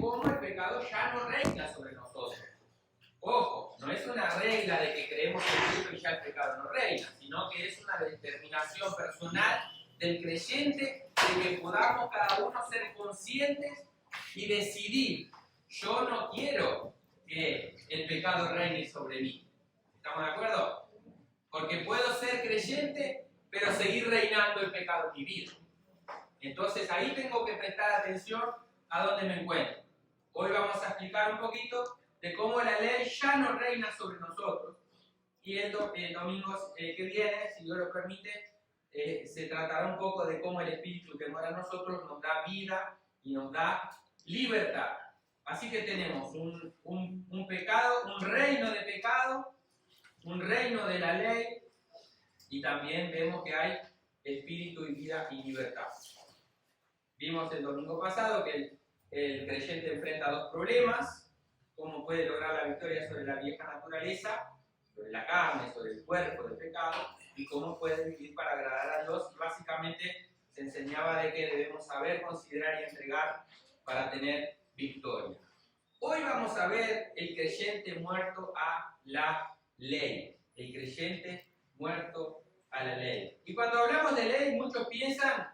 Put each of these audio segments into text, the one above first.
cómo el pecado ya no reina sobre nosotros. Ojo, no es una regla de que creemos en Cristo y ya el pecado no reina, sino que es una determinación personal del creyente de que podamos cada uno ser conscientes y decidir: yo no quiero que el pecado reine sobre mí. ¿Estamos de acuerdo? Porque puedo ser creyente, pero seguir reinando el pecado en mi vida. Entonces ahí tengo que prestar atención a dónde me encuentro. Hoy vamos a explicar un poquito de cómo la ley ya no reina sobre nosotros. Y el domingo que viene, si Dios lo permite, se tratará un poco de cómo el Espíritu que mora en nosotros nos da vida y nos da libertad. Así que tenemos un pecado, un reino de pecado, un reino de la ley, y también vemos que hay espíritu y vida y libertad. Vimos el domingo pasado que el creyente enfrenta dos problemas: cómo puede lograr la victoria sobre la vieja naturaleza, sobre la carne, sobre el cuerpo del pecado, y cómo puede vivir para agradar a Dios. Y básicamente se enseñaba de que debemos saber, considerar y entregar para tener victoria. Hoy vamos a ver el creyente muerto a la ley. El creyente muerto a la ley. Y cuando hablamos de ley, muchos piensan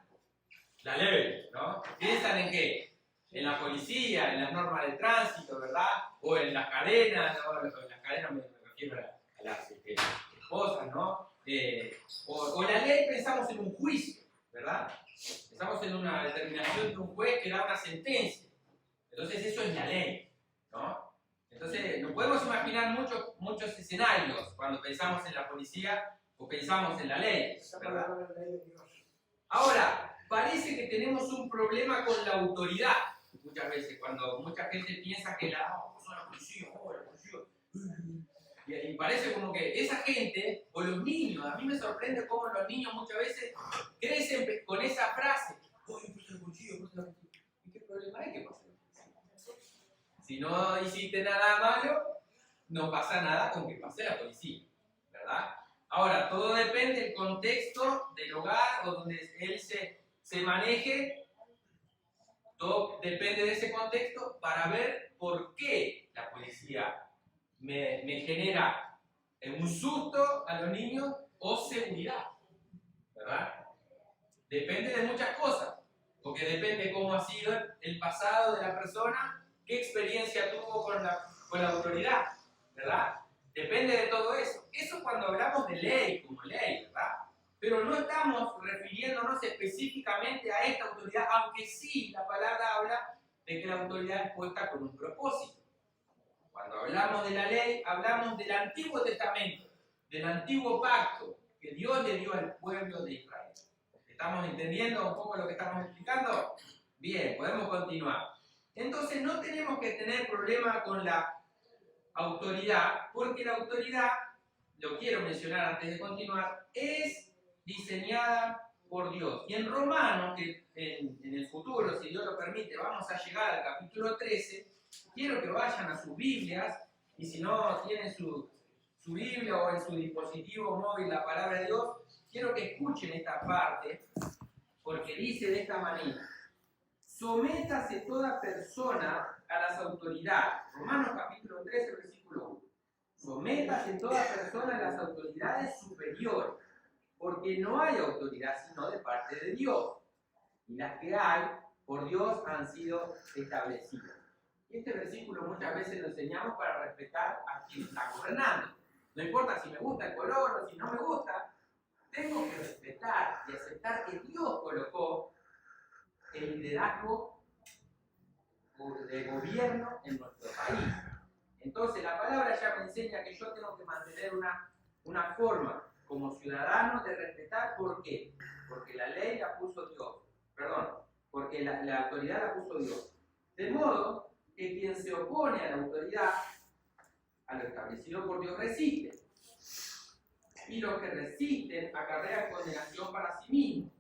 la ley, ¿no? ¿Piensan en qué? En la policía, en las normas de tránsito, ¿verdad? O en las cadenas, ¿no? En las cadenas me refiero a las esposas, ¿no? O la ley, pensamos en un juicio, ¿verdad? Pensamos en una determinación de un juez que da una sentencia. Entonces eso es la ley, ¿no? Entonces nos podemos imaginar muchos escenarios cuando pensamos en la policía o pensamos en la ley, ¿verdad? Ahora, parece que tenemos un problema con la autoridad. Muchas veces, cuando mucha gente piensa que la policía, y parece como que esa gente, o los niños, a mí me sorprende cómo los niños muchas veces crecen con esa frase: oye, pues el policía, ¿y qué problema hay que pase la policía? Si no hiciste nada malo, no pasa nada con que pase la policía, ¿verdad? Ahora, todo depende del contexto del hogar o donde él se maneje. Todo depende de ese contexto para ver por qué la policía me genera un susto a los niños o seguridad, ¿verdad? Depende de muchas cosas, porque depende cómo ha sido el pasado de la persona, qué experiencia tuvo con la autoridad, ¿verdad? Depende de todo eso. Eso cuando hablamos de ley como ley, ¿verdad? Pero no estamos refiriéndonos específicamente a esta autoridad, aunque sí la palabra habla de que la autoridad es puesta con un propósito. Cuando hablamos de la ley, hablamos del Antiguo Testamento, del Antiguo Pacto que Dios le dio al pueblo de Israel. ¿Estamos entendiendo un poco lo que estamos explicando? Bien, podemos continuar. Entonces no tenemos que tener problema con la autoridad, porque la autoridad, lo quiero mencionar antes de continuar, es diseñada por Dios. Y en Romanos, que en el futuro, si Dios lo permite, vamos a llegar al capítulo 13, quiero que vayan a sus Biblias, y si no tienen su Biblia o en su dispositivo móvil la palabra de Dios, quiero que escuchen esta parte, porque dice de esta manera: sométase toda persona a las autoridades. Romanos capítulo 13, versículo 1. Sométase toda persona a las autoridades superiores, porque no hay autoridad sino de parte de Dios, y las que hay por Dios han sido establecidas. Este versículo muchas veces lo enseñamos para respetar a quien está gobernando. No importa si me gusta el color o si no me gusta, tengo que respetar y aceptar que Dios colocó el liderazgo de gobierno en nuestro país. Entonces la palabra ya me enseña que yo tengo que mantener una forma como ciudadano de respetar. ¿Por qué? Porque la ley la puso Dios. Porque la autoridad la puso Dios. De modo que quien se opone a la autoridad, a lo establecido por Dios, resiste. Y los que resisten acarrean condenación para sí mismos.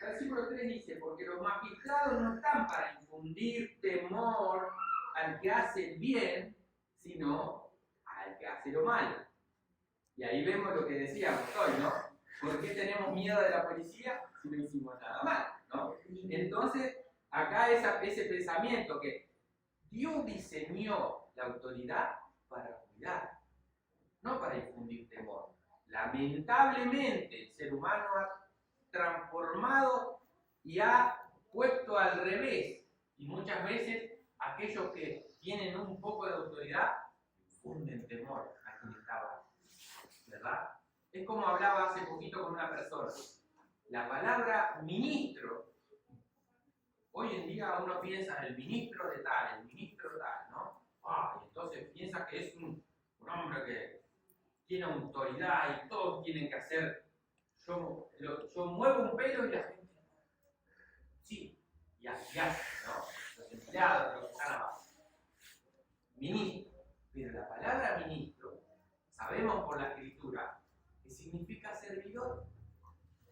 El versículo 3 dice: porque los magistrados no están para infundir temor al que hace el bien, sino al que hace lo malo. Y ahí vemos lo que decíamos hoy, ¿no? ¿Por qué tenemos miedo de la policía si no hicimos nada mal, ¿no? Entonces, acá ese pensamiento que Dios diseñó la autoridad para cuidar, no para infundir temor. Lamentablemente, el ser humano ha transformado y ha puesto al revés. Y muchas veces aquellos que tienen un poco de autoridad infunden temor a quien está abajo, ¿verdad? Es como hablaba hace poquito con una persona. La palabra ministro, hoy en día uno piensa en el ministro de tal, ¿no? Y entonces piensa que es un hombre que tiene autoridad y todos tienen que hacer. Yo muevo un pelo y la gente. Sí, y así hace, ¿no? Los empleados, los que están abajo. Ministro. Pero la palabra ministro, sabemos por la escritura, que significa servidor,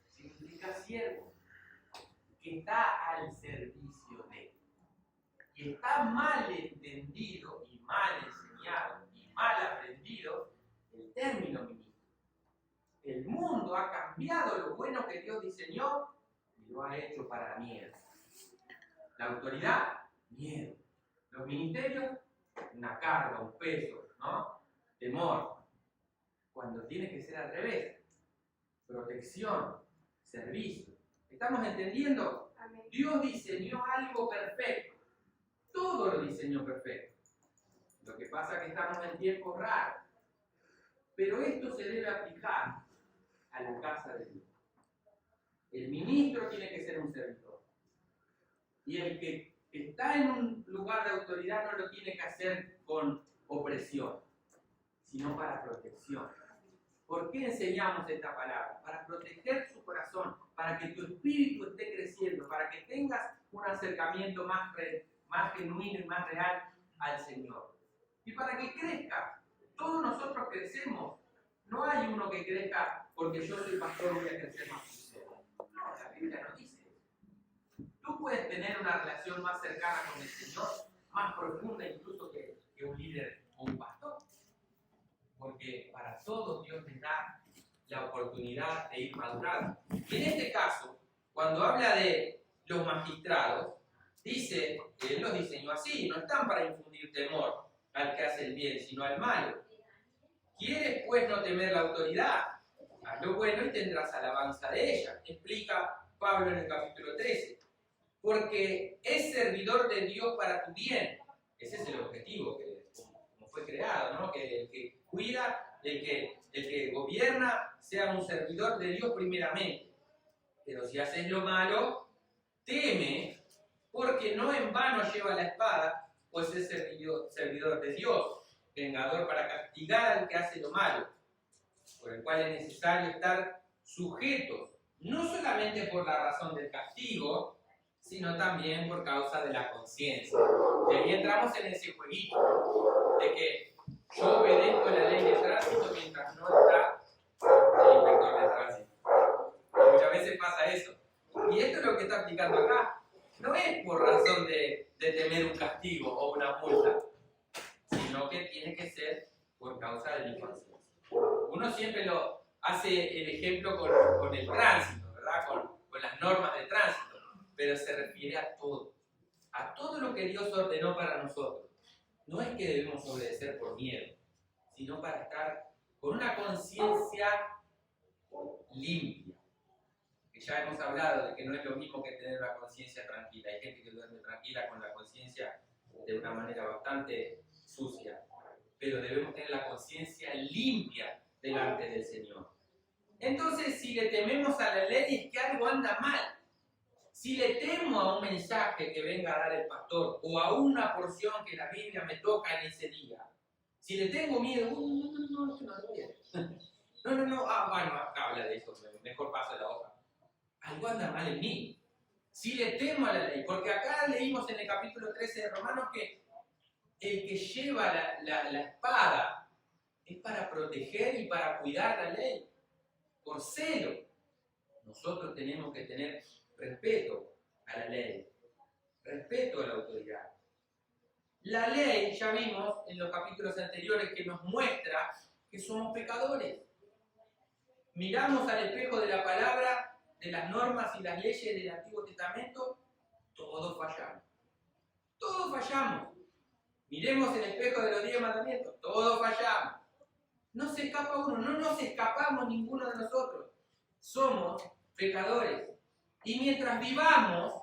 significa siervo, que está al servicio de. Y está mal entendido y mal enseñado y mal aprendido el término ministro. El mundo ha cambiado lo bueno que Dios diseñó y lo ha hecho para miedo. La autoridad, miedo. Los ministerios, una carga, un peso, ¿no? Temor. Cuando tiene que ser al revés. Protección, servicio. ¿Estamos entendiendo? Amén. Dios diseñó algo perfecto. Todo lo diseñó perfecto. Lo que pasa es que estamos en tiempos raros. Pero esto se debe aplicar a la casa de Dios. El ministro tiene que ser un servidor. Y el que está en un lugar de autoridad no lo tiene que hacer con opresión, sino para protección. ¿Por qué enseñamos esta palabra? Para proteger su corazón, para que tu espíritu esté creciendo, para que tengas un acercamiento más genuino y más real al Señor. Y para que crezca. Todos nosotros crecemos. No hay uno que crezca porque yo soy pastor, voy a crecer más sincero. No, la Biblia no dice eso. Tú puedes tener una relación más cercana con el Señor, más profunda incluso que un líder o un pastor. Porque para todos Dios les da la oportunidad de ir madurando. En este caso, cuando habla de los magistrados, dice que Él los diseñó así, no están para infundir temor al que hace el bien, sino al malo. ¿Quieres pues no temer la autoridad? Haz lo bueno y tendrás alabanza de ella, explica Pablo en el capítulo 13. Porque es servidor de Dios para tu bien. Ese es el objetivo, como fue creado, ¿no? Que el que cuida, el que gobierna, sea un servidor de Dios primeramente. Pero si haces lo malo, teme, porque no en vano lleva la espada, pues es servidor de Dios, vengador para castigar al que hace lo malo, por el cual es necesario estar sujetos, no solamente por la razón del castigo, sino también por causa de la conciencia. Y ahí entramos en ese jueguito, de que yo obedezco la ley de tránsito mientras no está el inspector de tránsito. Muchas veces pasa eso. Y esto es lo que está aplicando acá. No es por razón de temer un castigo o una multa, sino que tiene que ser por causa de mi conciencia. Uno siempre lo hace el ejemplo con el tránsito, ¿verdad? Con las normas de tránsito, pero se refiere a todo lo que Dios ordenó para nosotros. No es que debemos obedecer por miedo, sino para estar con una conciencia limpia. Que ya hemos hablado de que no es lo mismo que tener una conciencia tranquila. Hay gente que duerme tranquila con la conciencia de una manera bastante sucia, pero debemos tener la conciencia limpia delante del Señor. Entonces, si le tememos a la ley, es que algo anda mal. Si le temo a un mensaje que venga a dar el pastor o a una porción que la Biblia me toca en ese día, si le tengo miedo, no lo voy a hacer. Bueno, acá habla de eso, mejor paso a la hoja. Algo anda mal en mí. Si le temo a la ley, porque acá leímos en el capítulo 13 de Romanos que el que lleva la espada es para proteger y para cuidar la ley, por celo. Nosotros tenemos que tener respeto a la ley, respeto a la autoridad. La ley, ya vimos en los capítulos anteriores, que nos muestra que somos pecadores. Miramos al espejo de la palabra, de las normas y las leyes del Antiguo Testamento, todos fallamos. Todos fallamos. Miremos el espejo de los 10 mandamientos, todos fallamos. No se escapa uno, no nos escapamos ninguno de nosotros. Somos pecadores. Y mientras vivamos,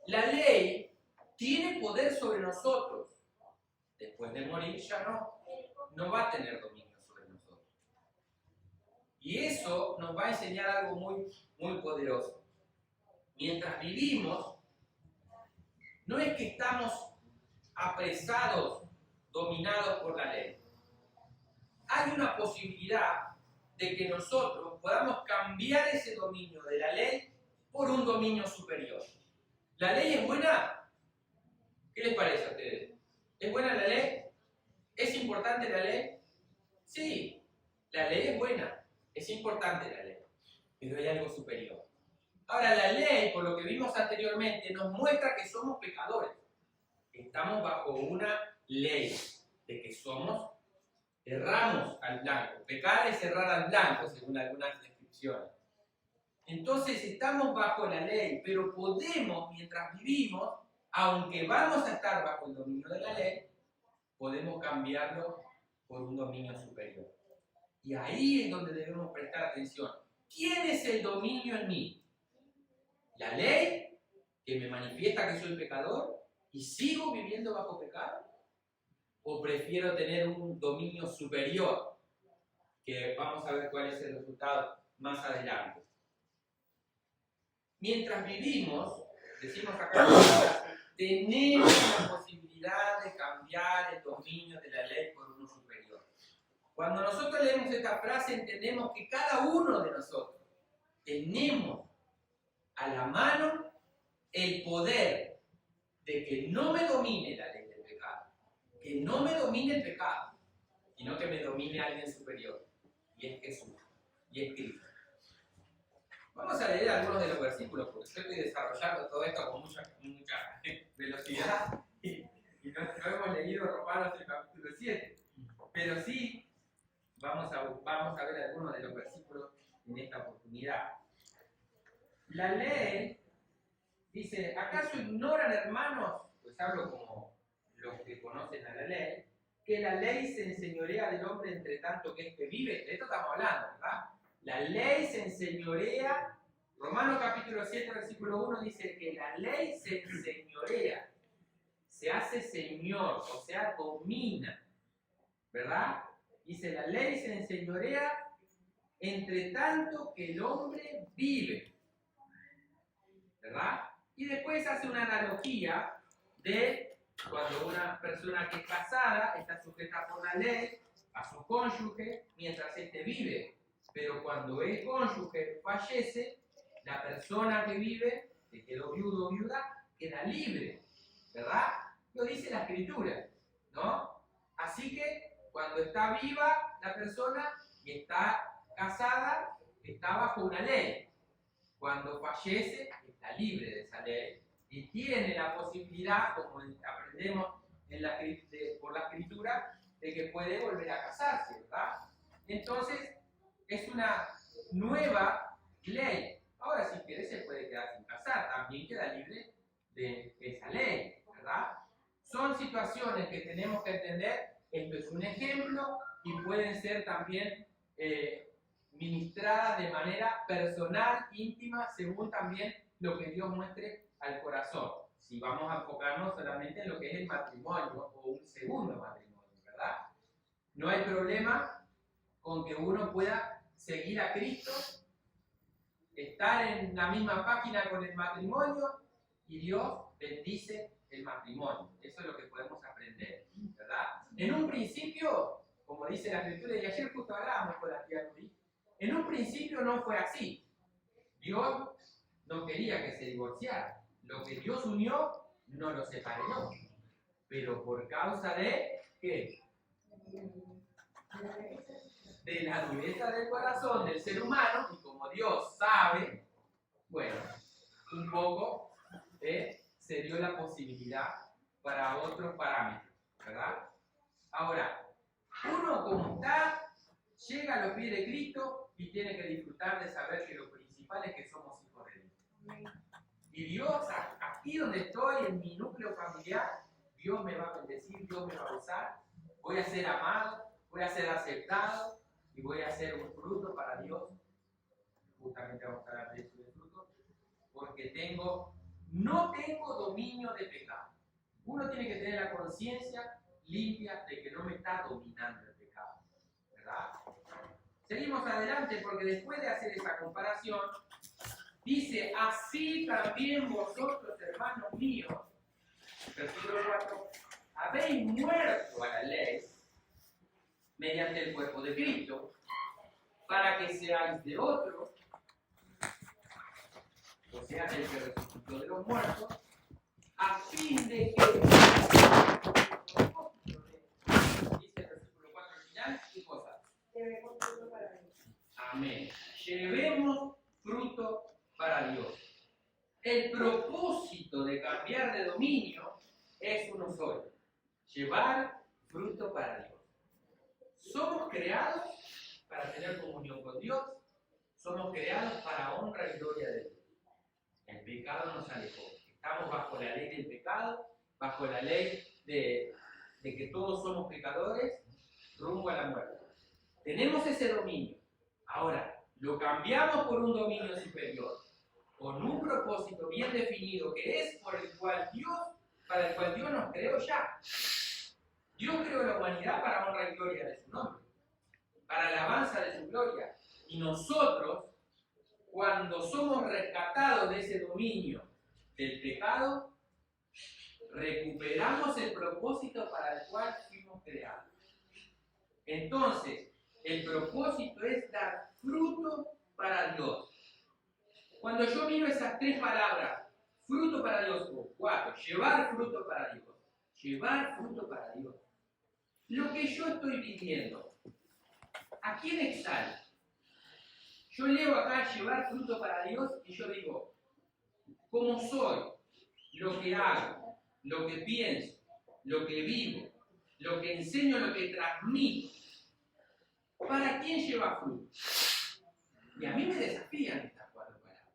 la ley tiene poder sobre nosotros. Después de morir ya no va a tener dominio sobre nosotros. Y eso nos va a enseñar algo muy, muy poderoso. Mientras vivimos, no es que estamos apresados, dominados por la ley. Hay una posibilidad de que nosotros podamos cambiar ese dominio de la ley por un dominio superior. ¿La ley es buena? ¿Qué les parece a ustedes? ¿Es buena la ley? ¿Es importante la ley? Sí, la ley es buena, es importante la ley, pero hay algo superior. Ahora, la ley, por lo que vimos anteriormente, nos muestra que somos pecadores. Estamos bajo una ley de que erramos al blanco. Pecar es errar al blanco, según algunas descripciones. Entonces estamos bajo la ley, pero podemos, mientras vivimos, aunque vamos a estar bajo el dominio de la ley, podemos cambiarlo por un dominio superior. Y ahí es donde debemos prestar atención. ¿Quién es el dominio en mí? ¿La ley, que me manifiesta que soy pecador y sigo viviendo bajo pecado? ¿O prefiero tener un dominio superior? Que vamos a ver cuál es el resultado más adelante. Mientras vivimos, decimos acá, tenemos la posibilidad de cambiar el dominio de la ley por uno superior. Cuando nosotros leemos esta frase, entendemos que cada uno de nosotros tenemos a la mano el poder de que no me domine la ley del pecado, que no me domine el pecado, sino que me domine alguien superior, y es Jesús, y es Cristo. Vamos a leer algunos de los versículos, porque yo estoy desarrollando todo esto con mucha velocidad y no hemos leído Romanos el capítulo 7, pero sí vamos a ver algunos de los versículos en esta oportunidad. La ley dice, ¿acaso ignoran, hermanos? Pues hablo como los que conocen a la ley, que la ley se enseñorea del hombre entre tanto que éste vive. De esto estamos hablando, ¿verdad? La ley se enseñorea. Romanos capítulo 7, versículo 1 dice que la ley se enseñorea, se hace señor, o sea, domina, ¿verdad? Dice, la ley se enseñorea entre tanto que el hombre vive, ¿verdad? Y después hace una analogía de cuando una persona que es casada está sujeta por la ley a su cónyuge mientras éste vive, pero cuando el cónyuge fallece, la persona que vive, que quedó viudo o viuda, queda libre, ¿verdad? Lo dice la Escritura, ¿no? Así que cuando está viva la persona y está casada, está bajo una ley. Cuando fallece, está libre de esa ley y tiene la posibilidad, como aprendemos por la Escritura, de que puede volver a casarse, ¿verdad? Entonces, es una nueva ley. Ahora, si quiere, se puede quedar sin casar, también queda libre de esa ley, ¿verdad? Son situaciones que tenemos que entender. Esto es un ejemplo y pueden ser también ministradas de manera personal, íntima, según también lo que Dios muestre al corazón. Si vamos a enfocarnos solamente en lo que es el matrimonio o un segundo matrimonio, ¿verdad? No hay problema con que uno pueda seguir a Cristo, estar en la misma página con el matrimonio y Dios bendice el matrimonio. Eso es lo que podemos aprender, ¿verdad? En un principio, como dice la Escritura, y ayer justo hablábamos con la tía Luis, en un principio no fue así. Dios no quería que se divorciara. Lo que Dios unió, no lo separó. Pero por causa de, ¿qué? De la dureza del corazón del ser humano, y como Dios sabe, bueno, un poco se dio la posibilidad para otros parámetros, ¿verdad? Ahora, uno como está, llega a los pies de Cristo y tiene que disfrutar de saber que lo principal es que somos hijos de Dios. Y Dios, aquí donde estoy, en mi núcleo familiar, Dios me va a bendecir, Dios me va a usar, voy a ser amado, voy a ser aceptado y voy a ser un fruto para Dios. Justamente vamos a hablar de eso, de fruto, porque no tengo dominio de pecado. Uno tiene que tener la conciencia limpia de que no me está dominando el pecado, ¿verdad? Seguimos adelante porque después de hacer esa comparación, dice, así también vosotros, hermanos míos, versículo 4, habéis muerto a la ley mediante el cuerpo de Cristo, para que seáis de otro, o sea, del que resucitó de los muertos, a fin de que, dice el versículo 4 al final, ¿qué cosa? Llevemos fruto para Dios. Amén. Llevemos fruto para Dios. El propósito de cambiar de dominio es uno solo: llevar fruto para Dios. Somos creados para tener comunión con Dios, somos creados para honra y gloria de Dios. El pecado nos alejó. Estamos bajo la ley del pecado, bajo la ley de que todos somos pecadores, rumbo a la muerte. Tenemos ese dominio. Ahora, lo cambiamos por un dominio superior, con un propósito bien definido, que es para el cual Dios nos creó ya. Dios creó la humanidad para honra y gloria de su nombre, para alabanza de su gloria. Y nosotros, cuando somos rescatados de ese dominio del pecado, recuperamos el propósito para el cual fuimos creados. Entonces, el propósito es dar fruto para Dios. Cuando yo miro esas tres palabras, fruto para Dios, o cuatro, llevar fruto para Dios, lo que yo estoy pidiendo, ¿a quién exalta? Yo leo acá llevar fruto para Dios y yo digo, ¿cómo soy? Lo que hago, lo que pienso, lo que vivo, lo que enseño, lo que transmito. ¿Para quién lleva fruto? Y a mí me desafían estas cuatro palabras.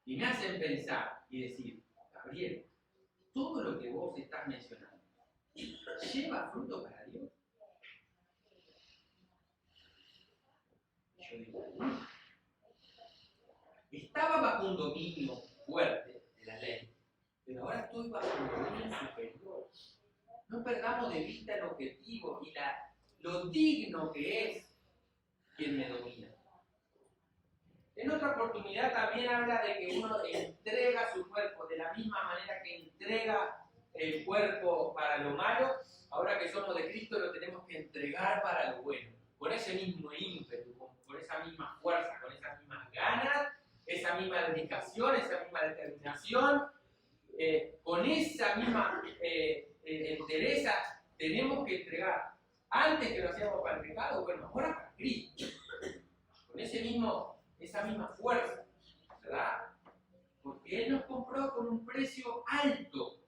Y me hacen pensar y decir, Gabriel, todo lo que vos estás mencionando, ¿lleva fruto para Dios? Yo digo, no. Estaba bajo un dominio fuerte de la ley, pero ahora estoy bajo un dominio superior. No perdamos de vista el objetivo y lo digno que es quien me domina. En otra oportunidad también habla de que uno entrega su cuerpo de la misma manera que entrega el cuerpo para lo malo. Ahora que somos de Cristo lo tenemos que entregar para lo bueno, con ese mismo ímpetu, con esa misma fuerza, con esas mismas ganas, esa misma dedicación, esa misma determinación, con esa misma entereza tenemos que entregar. Antes que lo hacíamos para el pecado, bueno, ahora para Cristo, con esa misma fuerza, ¿verdad? Porque Él nos compró con un precio alto.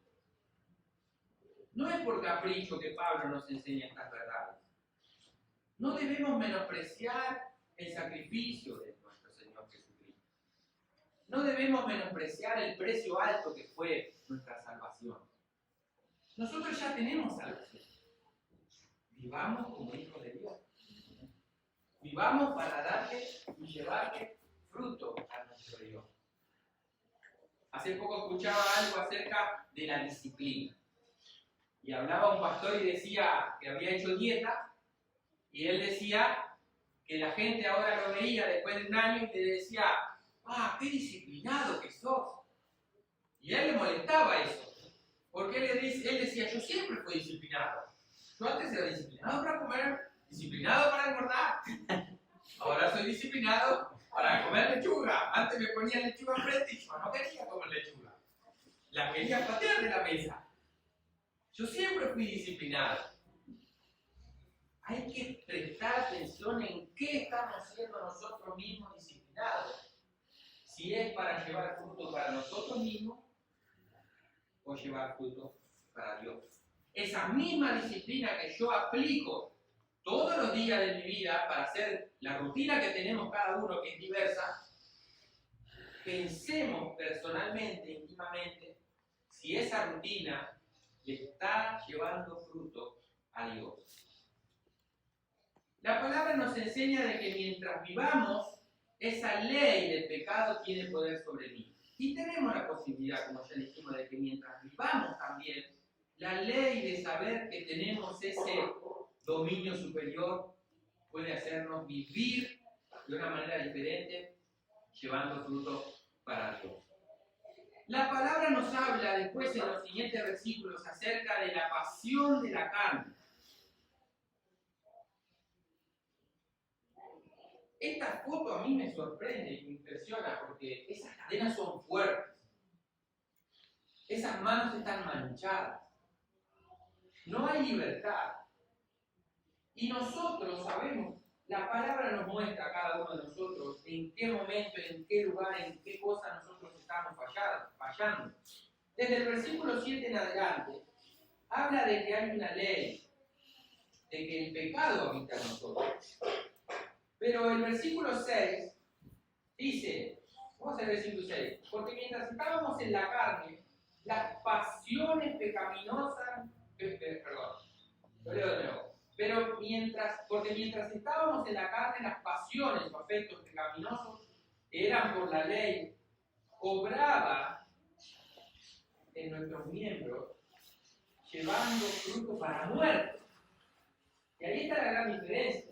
No es por capricho que Pablo nos enseña estas verdades. No debemos menospreciar el sacrificio de nuestro Señor Jesucristo. No debemos menospreciar el precio alto que fue nuestra salvación. Nosotros ya tenemos salvación. Vivamos como hijos de Dios. Vivamos para darle y llevarle fruto a nuestro Dios. Hace poco escuchaba algo acerca de la disciplina. Y hablaba un pastor y decía que había hecho dieta, y él decía que la gente ahora lo veía después de un año y le decía, qué disciplinado que sos. Y a él le molestaba eso, porque él decía, yo siempre fui disciplinado. Yo antes era disciplinado para comer, disciplinado para engordar. Ahora soy disciplinado para comer lechuga. Antes me ponía lechuga frente y yo no quería comer lechuga. La quería patear de la mesa. Yo siempre fui disciplinado. Hay que prestar atención en qué estamos siendo nosotros mismos disciplinados. Si es para llevar fruto para nosotros mismos o llevar fruto para Dios. Esa misma disciplina que yo aplico todos los días de mi vida para hacer la rutina que tenemos cada uno, que es diversa, pensemos personalmente, íntimamente, si esa rutina le está llevando fruto a Dios. La palabra nos enseña de que mientras vivamos, esa ley del pecado tiene poder sobre mí. Y tenemos la posibilidad, como ya dijimos, de que mientras vivamos también, la ley de saber que tenemos ese dominio superior puede hacernos vivir de una manera diferente, llevando fruto para Dios. La palabra nos habla después en los siguientes versículos acerca de la pasión de la carne. Esta foto a mí me sorprende y me impresiona porque esas cadenas son fuertes. Esas manos están manchadas. No hay libertad. Y nosotros sabemos, la palabra nos muestra a cada uno de nosotros en qué momento, en qué lugar, en qué cosa nosotros estamos fallando. Desde el versículo 7 en adelante, habla de que hay una ley, de que el pecado habita en nosotros. Pero el versículo 6 dice, vamos al versículo 6, porque mientras estábamos en la carne, las pasiones pecaminosas, lo leo de nuevo, porque mientras estábamos en la carne, las pasiones o afectos pecaminosos que eran por la ley, obraban en nuestros miembros, llevando fruto para muerte. Y ahí está la gran diferencia.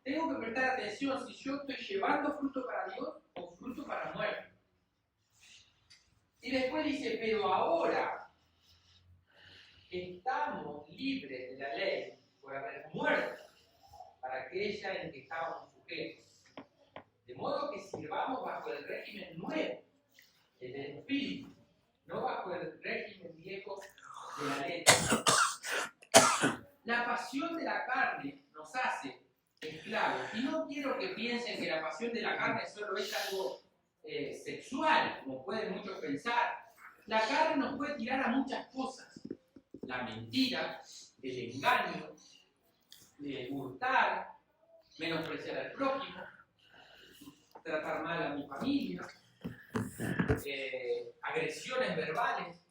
Tengo que prestar atención si yo estoy llevando fruto para Dios o fruto para muerte. Y después dice, pero ahora estamos libres de la ley por haber muerto para aquella en que estábamos sujetos. De modo que sirvamos bajo el régimen nuevo, el del Espíritu, no bajo el régimen viejo de la letra. La pasión de la carne nos hace esclavos. Y no quiero que piensen que la pasión de la carne solo es algo sexual, como pueden muchos pensar. La carne nos puede tirar a muchas cosas. La mentira, el engaño, hurtar, menospreciar al prójimo, tratar mal a mi familia, agresiones verbales,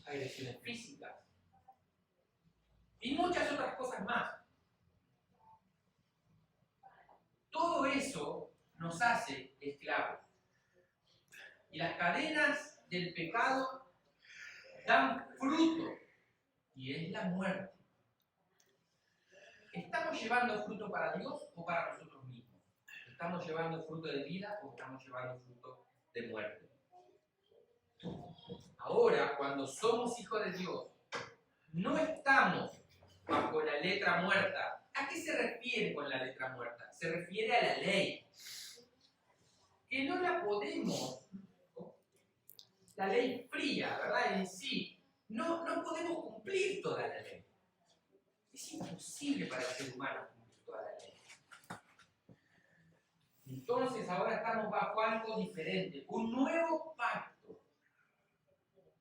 agresiones físicas y muchas otras cosas más. Todo eso nos hace esclavos. Y las cadenas del pecado dan fruto, y es la muerte. ¿Estamos llevando fruto para Dios o para nosotros mismos? ¿Estamos llevando fruto de vida o estamos llevando fruto de muerte? Ahora, cuando somos hijos de Dios, no estamos bajo la letra muerta. ¿A qué se refiere con la letra muerta? Se refiere a la ley. Que no la podemos, la ley fría, ¿verdad? En sí, no podemos cumplir toda la ley. Es imposible para el ser humano cumplir toda la ley. Entonces ahora estamos bajo algo diferente, un nuevo pacto,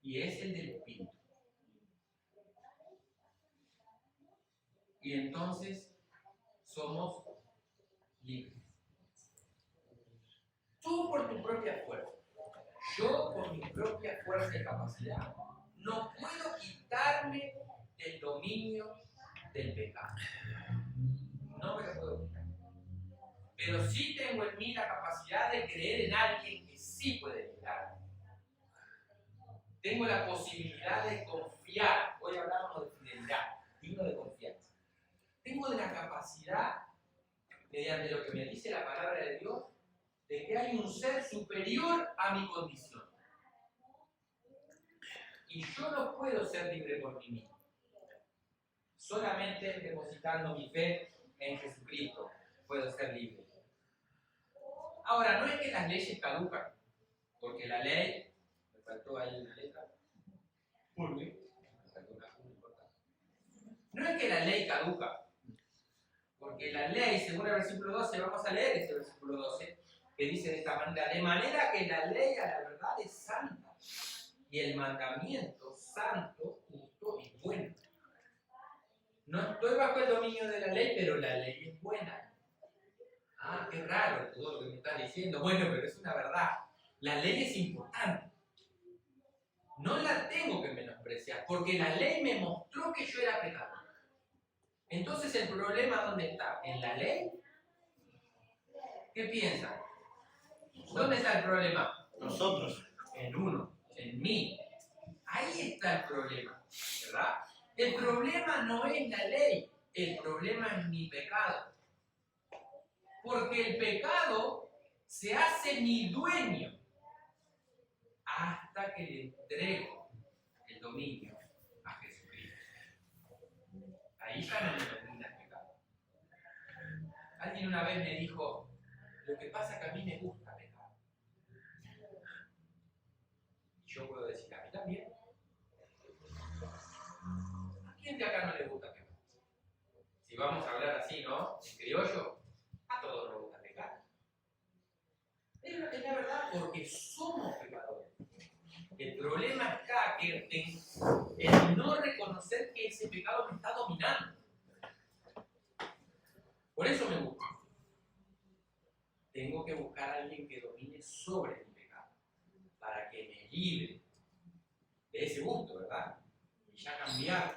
y es el del Espíritu. Y entonces somos libres. Tú por tu propia fuerza, yo por mi propia fuerza y capacidad, no puedo quitarme del dominio del pecado. No me lo puedo quitar. Pero sí tengo en mí la capacidad de creer en alguien que sí puede librarme. Tengo la posibilidad de confiar. Hoy hablábamos de fidelidad, digno de confianza. Tengo la capacidad, mediante lo que me dice la palabra de Dios, de que hay un ser superior a mi condición. Y yo no puedo ser libre por mí mismo. Solamente depositando mi fe en Jesucristo puedo ser libre. Ahora, no es que las leyes caducan, porque la ley, me faltó ahí una letra, no es que la ley caduca, porque la ley, según el versículo 12, vamos a leer este versículo 12, que dice de esta manera, de manera que la ley a la verdad es santa, y el mandamiento santo, justo y bueno. No estoy bajo el dominio de la ley, pero la ley es buena. Ah, qué raro todo lo que me estás diciendo. Bueno, pero es una verdad. La ley es importante. no la tengo que menospreciar, porque la ley me mostró que yo era pecador. Entonces, ¿el problema dónde está? ¿En la ley? ¿Qué piensan? ¿Dónde está el problema? Nosotros. En uno, en mí. Ahí está el problema, ¿verdad? El problema no es la ley, el problema es mi pecado. Porque el pecado se hace mi dueño hasta que le entrego el dominio a Jesucristo. Ahí ya no me domina el pecado. Alguien una vez me dijo, lo que pasa es que a mí me gusta pecar. Y yo puedo decir, a mí también. ¿A quién de acá no le gusta pecar? Si vamos a hablar así, ¿no? En criollo, a todos nos gusta pecar. Es la verdad, porque somos pecadores. El problema está en no reconocer que ese pecado me está dominando. Por eso me gusta. Tengo que buscar a alguien que domine sobre mi pecado, para que me libre de ese gusto, ¿verdad? Y ya cambiar.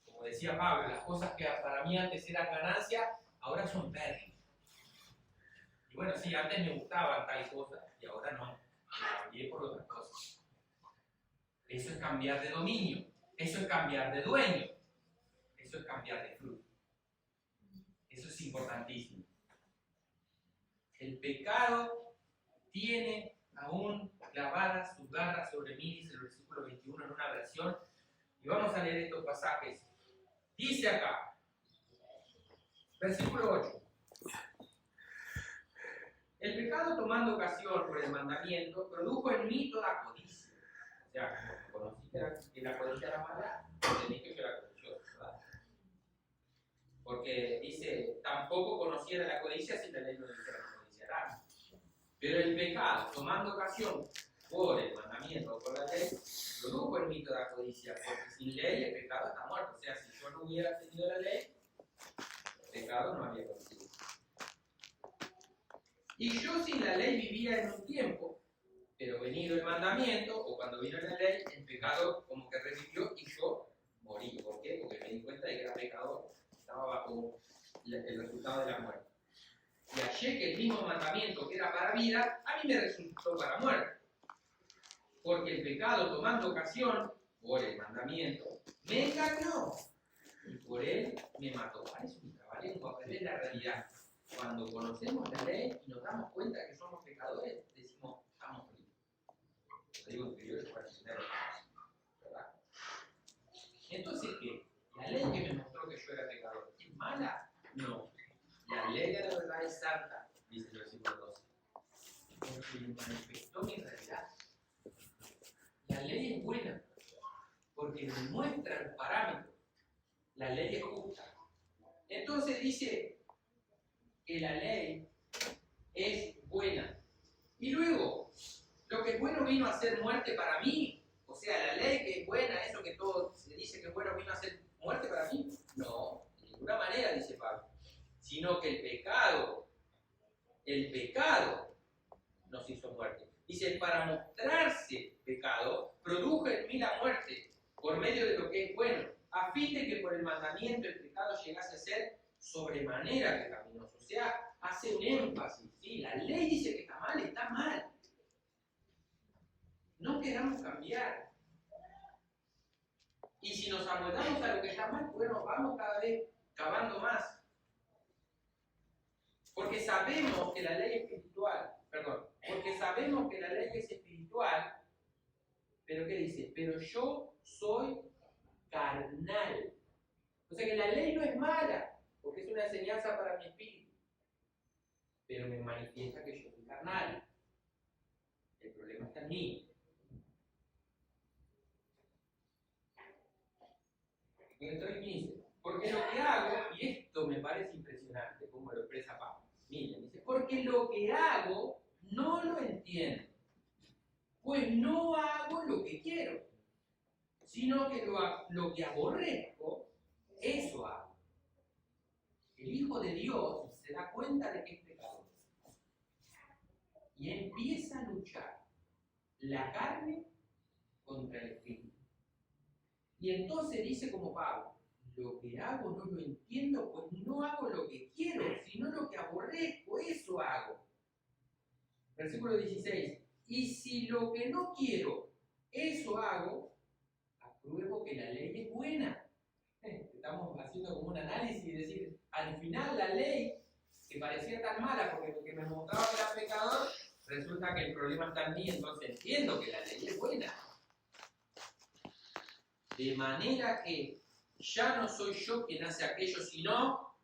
Como decía Pablo, las cosas que para mí antes eran ganancia, ahora son pérdida. Y bueno, sí, antes me gustaban tal cosa y ahora no. Me cambié por otras cosas. Eso es cambiar de dominio. Eso es cambiar de dueño. Eso es cambiar de fruto. Eso es importantísimo. El pecado tiene aún clavadas sus garras sobre mí, dice el versículo 21 en una versión. Y vamos a leer estos pasajes. Dice acá, versículo 8. El pecado, tomando ocasión por el mandamiento, produjo en mí toda codicia. O sea, como conocí que la codicia era mala, entendí que yo era codicioso, ¿verdad? Porque dice, tampoco conociera la codicia si la ley no dijera que codiciarás. Pero el pecado, tomando ocasión por el mandamiento o por la ley, produjo en mí toda codicia, porque sin ley el pecado está muerto. O sea, si yo no hubiera tenido la ley, el pecado no había conocido. Y yo sin la ley vivía en un tiempo, pero venido el mandamiento, o cuando vino la ley, el pecado como que revivió y yo morí. ¿Por qué? Porque me di cuenta de que era pecador, estaba bajo el resultado de la muerte. Y hallé que el mismo mandamiento que era para vida, a mí me resultó para muerte. Porque el pecado, tomando ocasión por el mandamiento, me engañó y por él me mató. Parece un trabalengua, pero es la realidad. Cuando conocemos la ley y nos damos cuenta que somos pecadores, decimos, estamos fritos. Lo digo en criollo para entenderlo, ¿verdad? Entonces, ¿qué? ¿La ley que me mostró que yo era pecador es mala? No. La ley de la verdad es santa, dice el versículo 12. Porque me manifestó mi realidad. La ley es buena, porque me muestra los parámetros. La ley es justa. Entonces dice que la ley es buena. Y luego, lo que es bueno vino a ser muerte para mí. O sea, la ley que es buena, eso que todo se dice que es bueno vino a ser muerte para mí. No, de ninguna manera, dice Pablo. Sino que el pecado nos hizo muerte. Dice, para mostrarse pecado, produjo en mí la muerte por medio de lo que es bueno, a fin de que por el mandamiento el pecado llegase a ser sobremanera pecaminoso. O sea, hace un énfasis, ¿sí? La ley dice que está mal. No queramos cambiar. Y si nos amoldamos a lo que está mal, bueno, vamos cada vez cavando más. Porque sabemos que la ley es espiritual, porque sabemos que la ley es espiritual, pero ¿qué dice? Pero yo soy carnal. O sea que la ley no es mala, porque es una enseñanza para mi espíritu, pero me manifiesta que yo soy carnal. El problema está en mí. Entonces dice, porque lo que hago, y esto me parece impresionante, como lo expresa Pablo. Miren, dice, porque lo que hago no lo entiendo, pues no hago lo que quiero, sino que lo que aborrezco, eso hago. El Hijo de Dios se da cuenta de que es pecador y empieza a luchar la carne contra el espíritu. Y entonces dice como Pablo, lo que hago no lo entiendo, pues no hago lo que quiero, sino lo que aborrezco, eso hago. Versículo 16, y si lo que no quiero, eso hago, apruebo que la ley es buena. Estamos haciendo como un análisis y decir, al final la ley, que parecía tan mala porque lo que me mostraba que era pecador, resulta que el problema está en mí, entonces entiendo que la ley es buena. De manera que ya no soy yo quien hace aquello, sino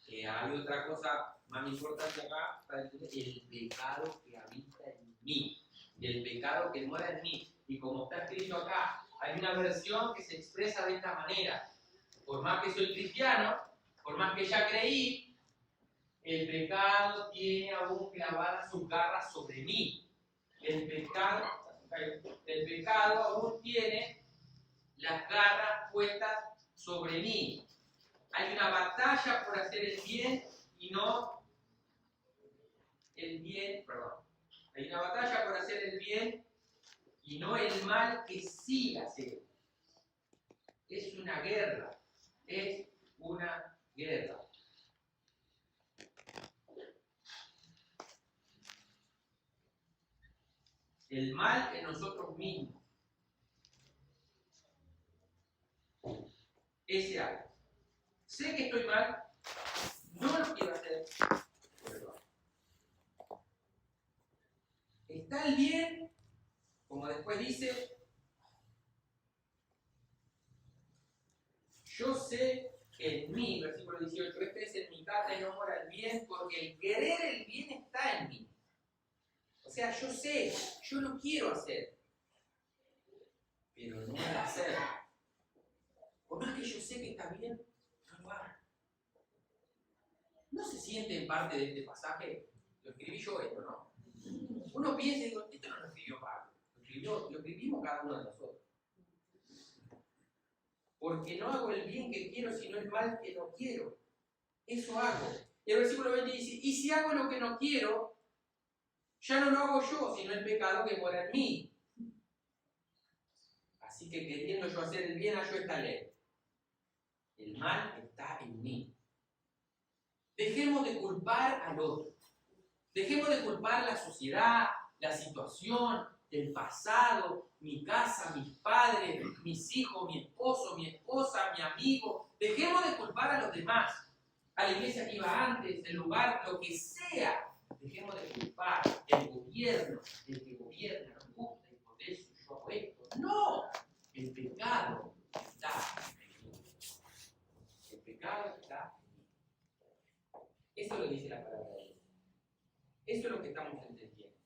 que hay otra cosa más importante acá, el pecado que habita en mí, el pecado que mora en mí. Y como está escrito acá, hay una versión que se expresa de esta manera. Por más que soy cristiano, por más que ya creí, el pecado tiene aún clavadas sus garras sobre mí. El pecado aún tiene las garras puestas sobre mí. Hay una batalla por hacer el bien y no el bien, perdón. Hay una batalla por hacer el bien y no el mal que sí hacer. Es una guerra. Es una guerra. El mal en nosotros mismos. Ese acto. Sé que estoy mal, no lo quiero hacer. Perdón. Está el bien, como después dice, yo sé que en mí, versículo 18, este es en mi carne no mora el bien, porque el querer el bien está en mí. O sea, yo sé, yo lo quiero hacer, pero no voy a hacer. Por más que yo sé que está bien, no lo hago. ¿No se siente en parte de este pasaje? Lo escribí yo esto, ¿no? Uno piensa y digo, esto no lo escribió Pablo, lo escribimos cada uno de nosotros. Porque no hago el bien que quiero, sino el mal que no quiero. Eso hago. Y el versículo 20 dice, y si hago lo que no quiero, ya no lo hago yo, sino el pecado que mora en mí. Así que queriendo yo hacer el bien, hallo esta ley. El mal está en mí. Dejemos de culpar al otro. Dejemos de culpar la sociedad, la situación, el pasado, mi casa, mis padres, mis hijos, mi esposo, mi esposa, mi amigo. Dejemos de culpar a los demás, a la iglesia que iba antes, el lugar, lo que sea. Dejemos de culpar el gobierno, el que gobierna, nos gusta y por eso yo hago esto. No, el pecado está en mí. El pecado está en mí. Eso lo dice la palabra de Dios. Eso es lo que estamos entendiendo.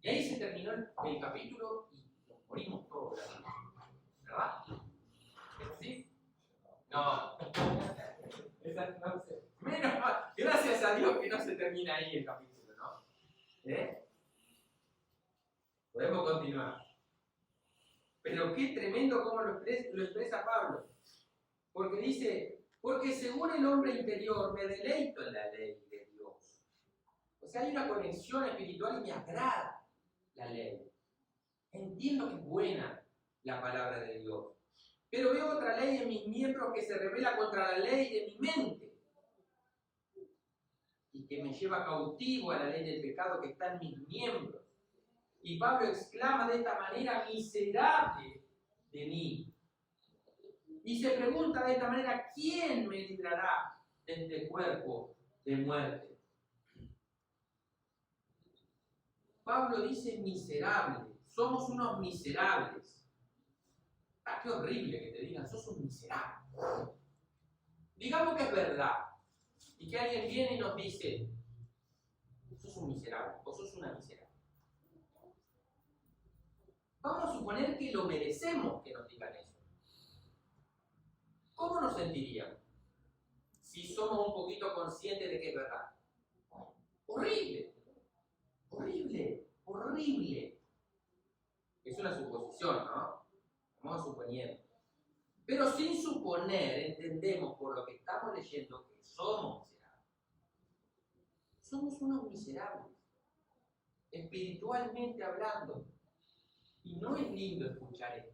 Y ahí se terminó el capítulo y nos morimos todos, ¿verdad? ¿Es así? No. No sé. Menos mal. Gracias a Dios que no se termina ahí el capítulo, ¿no? Podemos continuar. Pero qué tremendo cómo lo expresa Pablo. Porque dice, porque según el hombre interior me deleito en la ley de Dios. O sea, hay una conexión espiritual y me agrada la ley. Entiendo que es buena la palabra de Dios. Pero veo otra ley en mis miembros que se revela contra la ley de mi mente y que me lleva cautivo a la ley del pecado que está en mis miembros. Y Pablo exclama de esta manera, miserable de mí. Y se pregunta de esta manera, ¿quién me librará de este cuerpo de muerte? Pablo dice miserable, somos unos miserables. Ah, qué horrible que te digan, sos un miserable. Digamos que es verdad, y que alguien viene y nos dice, sos un miserable, o sos una miserable. Vamos a suponer que lo merecemos que nos digan eso. ¿Cómo nos sentiríamos si somos un poquito conscientes de que es verdad? Horrible, horrible, horrible. Es una suposición, ¿no? Estamos suponiendo. Pero sin suponer, entendemos por lo que estamos leyendo que somos miserables. Somos unos miserables, espiritualmente hablando. Y no es lindo escuchar esto.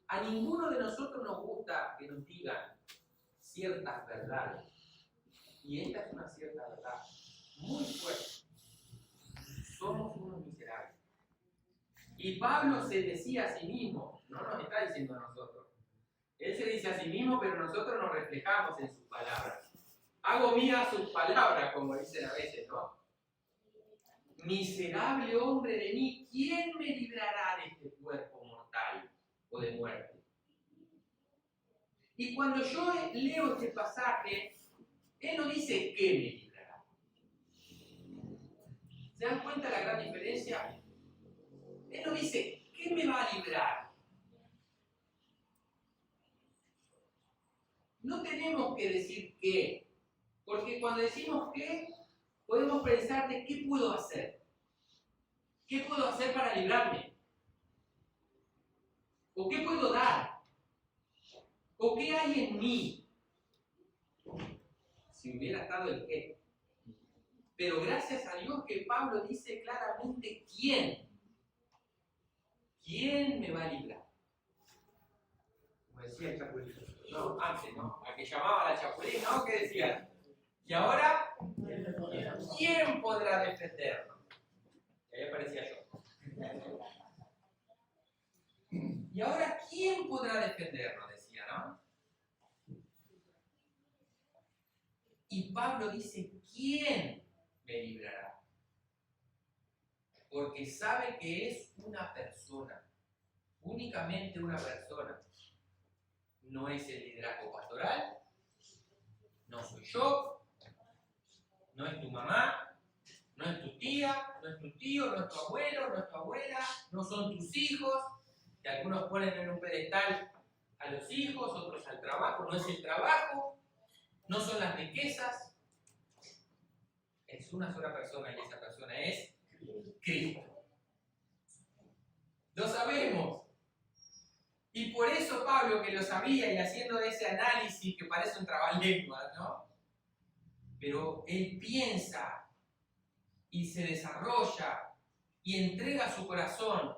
A ninguno de nosotros nos gusta que nos digan ciertas verdades. Y esta es una cierta verdad muy fuerte. Somos unos miserables. Y Pablo se decía a sí mismo, no nos está diciendo a nosotros. Él se dice a sí mismo, pero nosotros nos reflejamos en sus palabras. Hago mías sus palabras, como dicen a veces, ¿no? Miserable hombre de mí, ¿quién me librará de este cuerpo mortal o de muerte? Y cuando yo leo este pasaje, él no dice qué me librará. ¿Se dan cuenta la gran diferencia? Él no dice qué me va a librar. No tenemos que decir qué, porque cuando decimos qué, podemos pensar de qué puedo hacer. ¿Qué puedo hacer para librarme? ¿O qué puedo dar? ¿O qué hay en mí? Si hubiera estado el qué. Pero gracias a Dios que Pablo dice claramente quién. ¿Quién me va a librar? Como decía el Chapulín. No, antes, ¿no? A que llamaba a la Chapulín, ¿no? ¿Qué decía? Y ahora, ¿quién podrá defendernos? Y ahí aparecía yo. Y ahora, ¿quién podrá defendernos? Decía, ¿no? Y Pablo dice, ¿quién me librará? Porque sabe que es una persona, únicamente una persona. No es el liderazgo pastoral, no soy yo, no es tu mamá, no es tu tía, no es tu tío, no es tu abuelo, no es tu abuela, no son tus hijos, que algunos ponen en un pedestal a los hijos, otros al trabajo, no es el trabajo, no son las riquezas, es una sola persona y esa persona es Cristo. Lo sabemos. Y por eso Pablo, que lo sabía y haciendo ese análisis que parece un trabalenguas, ¿no? Pero él piensa y se desarrolla y entrega su corazón,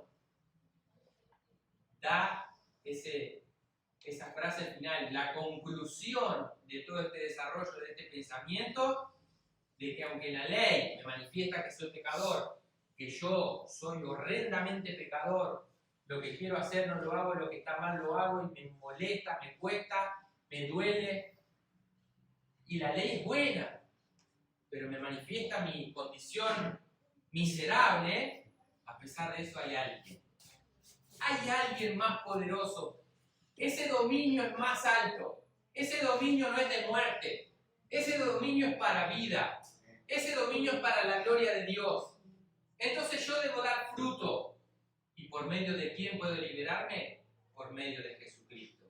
da esa frase final, la conclusión de todo este desarrollo, de este pensamiento, de que aunque la ley me manifiesta que soy pecador, que yo soy horrendamente pecador, lo que quiero hacer no lo hago, lo que está mal lo hago y me molesta, me cuesta, me duele. Y la ley es buena, pero me manifiesta mi condición miserable. A pesar de eso hay alguien. Hay alguien más poderoso. Ese dominio es más alto. Ese dominio no es de muerte. Ese dominio es para vida. Ese dominio es para la gloria de Dios. Entonces yo debo dar fruto. ¿Y por medio de quién puedo liberarme? Por medio de Jesucristo.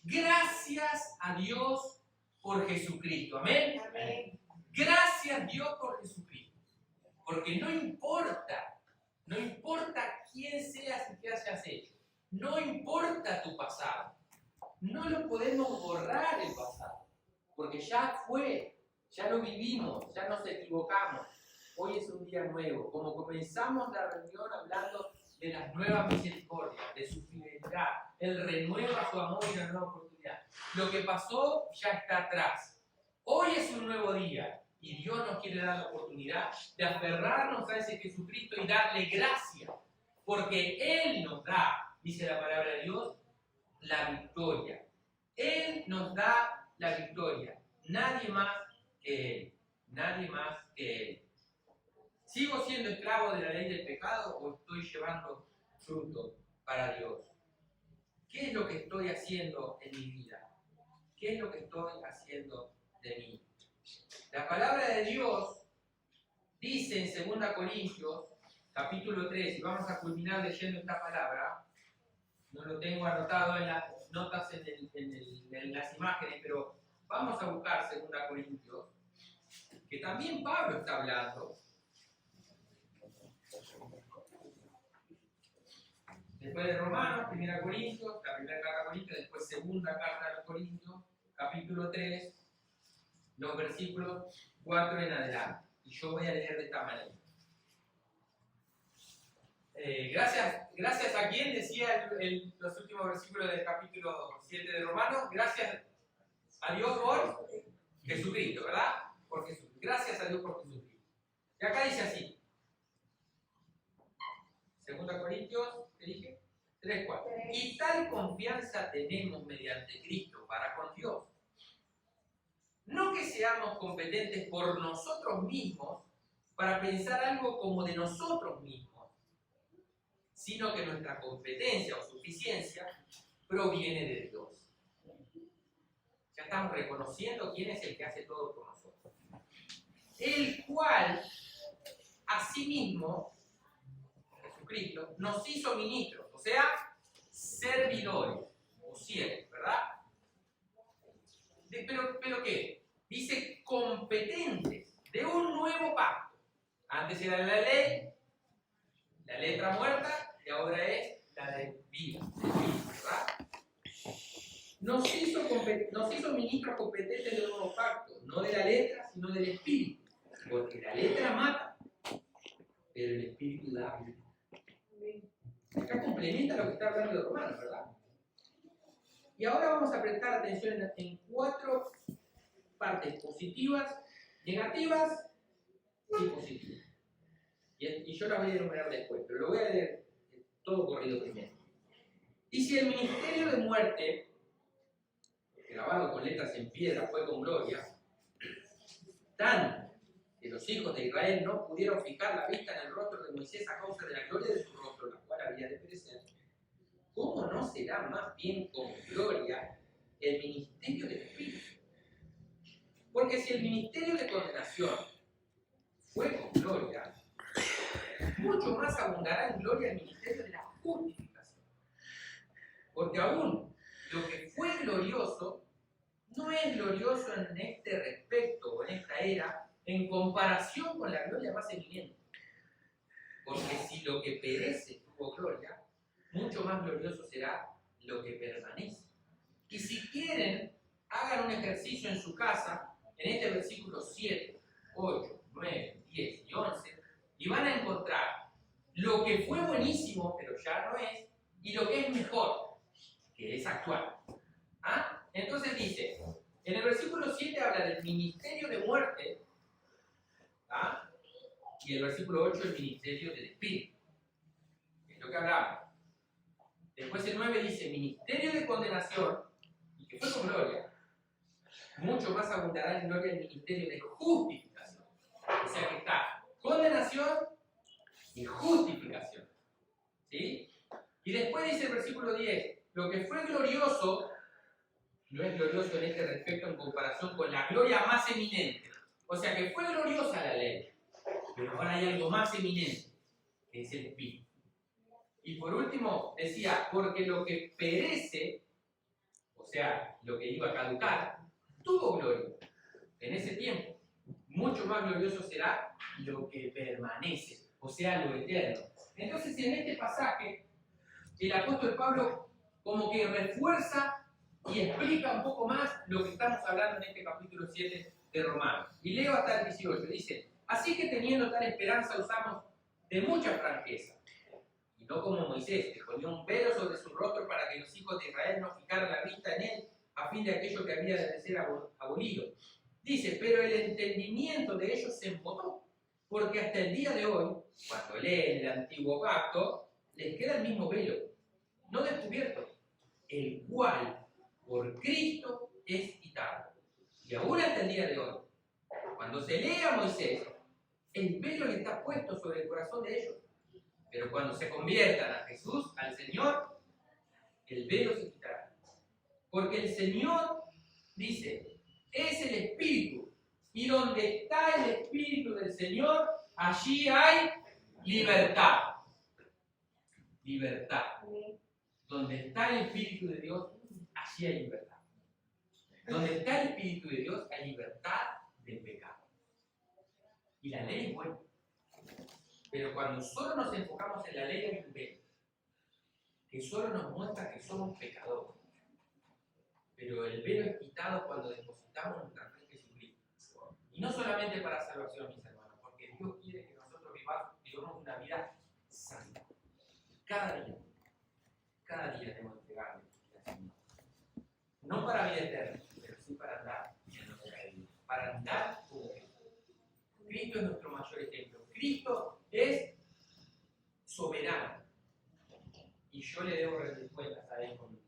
Gracias a Dios por Jesucristo. ¿Amén? Amén. Gracias a Dios por Jesucristo. Porque no importa quién seas y qué hayas hecho. No importa tu pasado. No lo podemos borrar el pasado. Porque ya fue, ya lo vivimos, ya nos equivocamos. Hoy es un día nuevo. Como comenzamos la reunión hablando de las nuevas misericordias, de su fidelidad. Él renueva su amor y una nueva oportunidad. Lo que pasó ya está atrás. Hoy es un nuevo día y Dios nos quiere dar la oportunidad de aferrarnos a ese Jesucristo y darle gracia. Porque Él nos da, dice la palabra de Dios, la victoria. Él nos da la victoria. Nadie más que Él. Nadie más que Él. ¿Sigo siendo esclavo de la ley del pecado o estoy llevando fruto para Dios? ¿Qué es lo que estoy haciendo en mi vida? ¿Qué es lo que estoy haciendo de mí? La palabra de Dios dice en 2 Corintios, capítulo 3, y vamos a culminar leyendo esta palabra. No lo tengo anotado en las notas en las imágenes, pero vamos a buscar 2 Corintios, que también Pablo está hablando. Después de Romanos, 1 Corintios, la primera carta a Corintios, después segunda carta a los Corintios, capítulo 3, los versículos 4 en adelante. Y yo voy a leer de esta manera. Gracias a quien decía los últimos versículos del capítulo 7 de Romanos, gracias a Dios por Jesucristo, ¿verdad? Por Jesucristo. Gracias a Dios por Jesucristo. Y acá dice así, 2 Corintios, ¿qué dije? 3:4. Y tal confianza tenemos mediante Cristo para con Dios. No que seamos competentes por nosotros mismos para pensar algo como de nosotros mismos, sino que nuestra competencia o suficiencia proviene de Dios. Ya estamos reconociendo quién es el que hace todo por nosotros. El cual, asimismo, Jesucristo, nos hizo ministros, o sea, servidores, o siervos, ¿verdad? ¿Pero qué? Dice competentes de un nuevo pacto. Antes era la ley, la letra muerta, y ahora es la de vida, ¿verdad? Nos hizo ministros competentes de un nuevo pacto, no de la letra, sino del espíritu. Porque la letra mata, pero el espíritu da vida. Acá complementa lo que está hablando de Romanos, ¿verdad? Y ahora vamos a prestar atención en 4 partes positivas, negativas y positivas. Y yo las voy a enumerar después, pero lo voy a leer todo corrido primero. Y si el ministerio de muerte, grabado con letras en piedra, fue con gloria, tanto que los hijos de Israel no pudieron fijar la vista en el rostro de Moisés a causa de la gloria de su rostro, la cual había de perecer, ¿cómo no será más bien con gloria el ministerio del Espíritu? Porque si el ministerio de condenación fue con gloria, mucho más abundará en gloria el ministerio de la justificación. Porque aún lo que fue glorioso no es glorioso en este respecto o en esta era en comparación con la gloria más eminente. Porque si lo que perece tuvo gloria, mucho más glorioso será lo que permanece. Y si quieren, hagan un ejercicio en su casa, en este versículo 7, 8, 9, 10 y 11, y van a encontrar lo que fue buenísimo, pero ya no es, y lo que es mejor, que es actual. ¿Ah? Entonces dice, en el versículo 7 habla del ministerio de muerte, ¿ah? Y el versículo 8 el ministerio del Espíritu, es lo que hablamos. Después el 9 dice ministerio de condenación, y que fue con gloria, mucho más abundará en gloria el ministerio de justificación. O sea que está condenación y justificación. ¿Sí? Y después dice el versículo 10, lo que fue glorioso, no es glorioso en este respecto en comparación con la gloria más eminente. O sea que fue gloriosa la ley, pero ahora hay algo más eminente, que es el Espíritu. Y por último, decía, porque lo que perece, o sea, lo que iba a caducar, tuvo gloria en ese tiempo. Mucho más glorioso será lo que permanece, o sea, lo eterno. Entonces, en este pasaje, el apóstol Pablo como que refuerza y explica un poco más lo que estamos hablando en este capítulo 7 de Romanos. Y leo hasta el 18, dice, así que teniendo tal esperanza usamos de mucha franqueza, y no como Moisés, que ponía un velo sobre su rostro para que los hijos de Israel no fijaran la vista en él, a fin de aquello que había de ser abolido. Dice, pero el entendimiento de ellos se embotó, porque hasta el día de hoy, cuando leen el antiguo pacto, les queda el mismo velo, no descubierto, el cual por Cristo es quitado. Y aún hasta el día de hoy, cuando se lee a Moisés, el velo le está puesto sobre el corazón de ellos. Pero cuando se conviertan a Jesús, al Señor, el velo se quitará. Porque el Señor, dice, es el Espíritu. Y donde está el Espíritu del Señor, allí hay libertad. Libertad. Donde está el Espíritu de Dios, allí hay libertad. Donde está el Espíritu de Dios, hay libertad del pecado. Y la ley es buena. Pero cuando solo nos enfocamos en la ley hay un velo, que solo nos muestra que somos pecadores. Pero el velo es quitado cuando depositamos nuestra fe en Jesucristo. Y no solamente para salvación, mis hermanos, porque Dios quiere que nosotros vivamos una vida santa. Cada día tengo que entregarle al Señor. No para vida eterna, pero sí para andar en lo que la vida. Para andar como Cristo. Cristo es nuestro mayor ejemplo. Cristo es soberano. Y yo le debo rendir cuentas a Él con mi